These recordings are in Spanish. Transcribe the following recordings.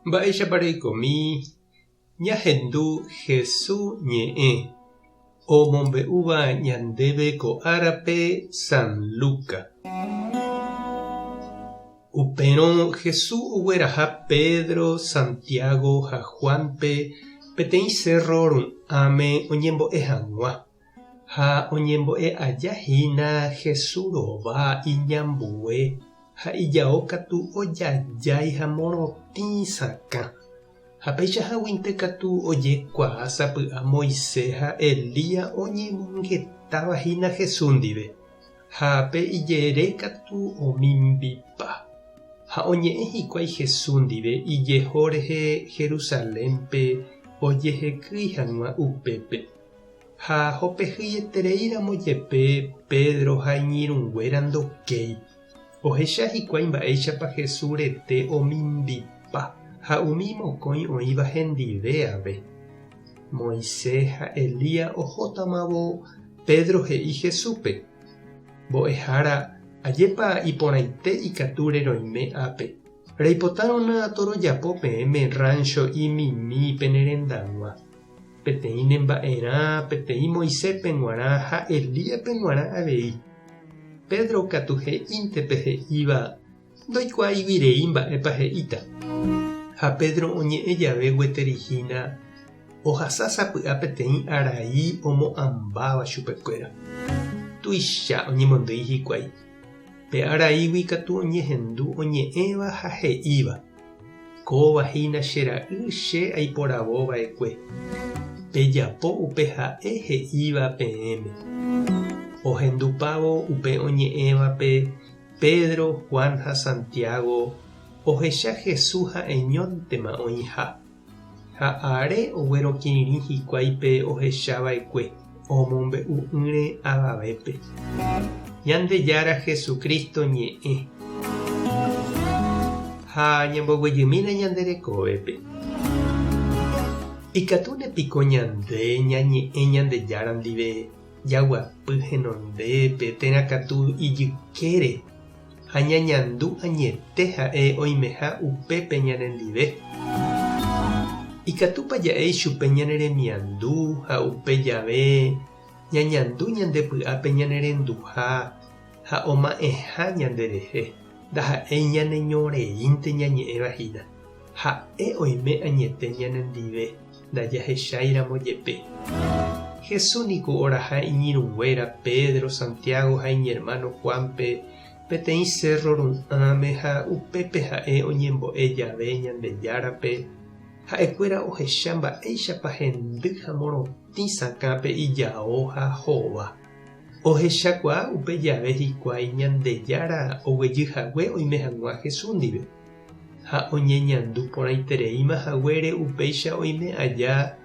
Mba'éichapareikomi ñahendu Jesús ñe'ẽ omombe'úva ñandéve ko árape San Luca. Upérõ Jesús ogueraha Pedro, Santiago ha Juanpe peteĩ cerro ru'ãme oñembo'e hag̃ua ha oñembo'e ajahína Jesús rova iñambue ha ijao katu ojajái ha morotĩ sakã. Ha peichaháguinte katu ojekuaa sapy'a Moisés ha Elías oñemongetávahína Jesús ndive ha pe ijere katu omimbipa. Ha oñe'ẽ hikuái Jesús ndive ijeho rehe Jerusalénpe ojehekýi hag̃ua upépe. Ha hopehýietereíramo jepe Pedro ha iñirũnguéra ndokéi. Ohecha hikuái mba'éichapa Jesús rete omimbipa ha umi mokõi oĩva hendive ave. Moisés ha Elías ohótamavo Pedro he'i Jesúspe: mbo'ehára ajépa iporãite ikatúre roime ápe. Reipotárõna torojapo peẽme rancho imimi penerendag̃ua. Peteĩ nemba'erã, peteĩ Moisés pe g̃uarã ha Elías pe g̃uarã avei. Pedro katu he'íntepe he'íva ndoikuaaivírei mba'épa he'íta. Ha Pedro oñe'ẽ jave gueterihína ohasa sapy'a peteĩ arai omo'ãmbáva chupekuéra. Tuicha oñemondýi hikuái. Pe araígui katu oñehendu oñe'ẽva ha he'íva: kóvahína che ra'y che aiporavova'ekue. Pejapo upe ha'e he'íva peẽme. Ohendupávo upe oñe'ẽvape Pedro, Juan ha Santiago ohecha Jesús ha'eñóntema oĩha. Ha áre oguerokirĩ hikuáipe ohechava'ekue omombe'u'ỹre avavépe. Ñandejára Jesucristo ñe'ẽ ha ñamboguejymína ñanderekovépe. Ikatúnepiko ñande ñañe'ẽ Ñandejára ndive jaguapy henondépe térãkatu ijykére ha ñañandu añete ha'e oimeha upépe ñanendive. Ikatúpa ja'éi chupe ñaneremiandu ha upe jave ñañandu ñandepy'ápe ñanerenduha ha oma'ẽha ñanderehe ndaha'éi ñaneñoreínte ñañe'ẽvahína. Ha'e oime añete ñanendive ndajahecháiramo jepe. Jesús niko oraha iñirũnguéra Pedro, Santiago ha iñermano Juanpe peteĩ cerro ru'ãme ha upépe ha'e oñembo'e jave Ñandejárape ha'ekuéra ohecha mba'éichapa hendy ha morotĩ sakãpe ijao ha hóva. Ohechakuaa upe jave hikuái Ñandejára oguejyhague oime hag̃ua Jesús ndive ha oñeñandu porãitereíma haguére upéicha oime aja.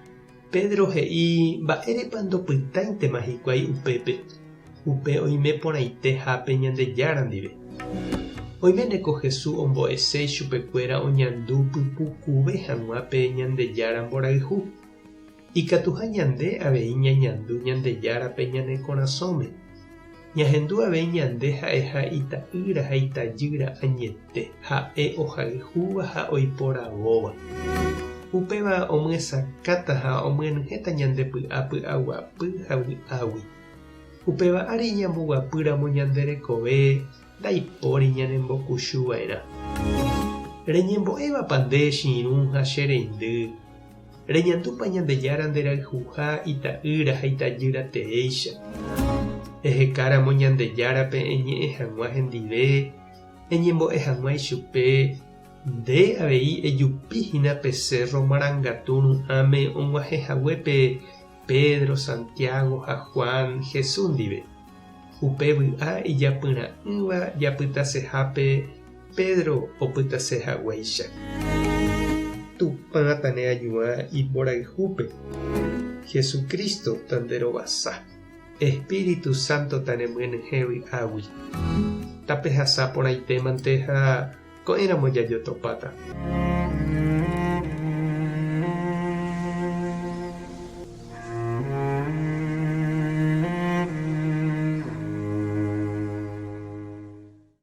Pedro he'i mba'érepa ndopytáintema hikuái upépe. Upe oime porãite hápe Ñandejára ndive. Oiméneko Jesús ombo'eséi chupekuéra oñandu pypukuve hag̃uápe Ñandejára mborayhu. Ikatuha ñande avei ñañandu Ñandejárape ñane korasõme. Ñahendu avei ñande ha'eha ita'ýra ha itajýra añete ha'e ohayhúva ha oiporavóva. Upéva omyesakáta ha omyenyhẽta ñandepy'apy'aguapy ha vy'águi. Upéva ári ñamboguapýramo ñanderekove ndaipóri ñanembokuchuva'erã. Reñembo'évapa nde chiru ha che reindy. Reñandúpa Ñandejára nderayhuha ita'ýra ha itajýrateéicha. Ehekáramo Ñandejárape eñe'ẽ hag̃ua hendive eñembo'e hag̃ua ichupe nde avei ejupíhina pe cerro marangatu ru'ãme og̃uahẽhaguépe Pedro, Santiago ha Juan Jesús ndive. Upe vy'a ijapyra'ỹva japytasehápe Pedro opytasehaguéicha. Tupã tane ajua iporayhúpe. Jesucristo tanderovasa. Espíritu Santo tanemyenyhẽ vy'águi. Tapehasa porãitémante ha ko'ẽramo jajotopáta.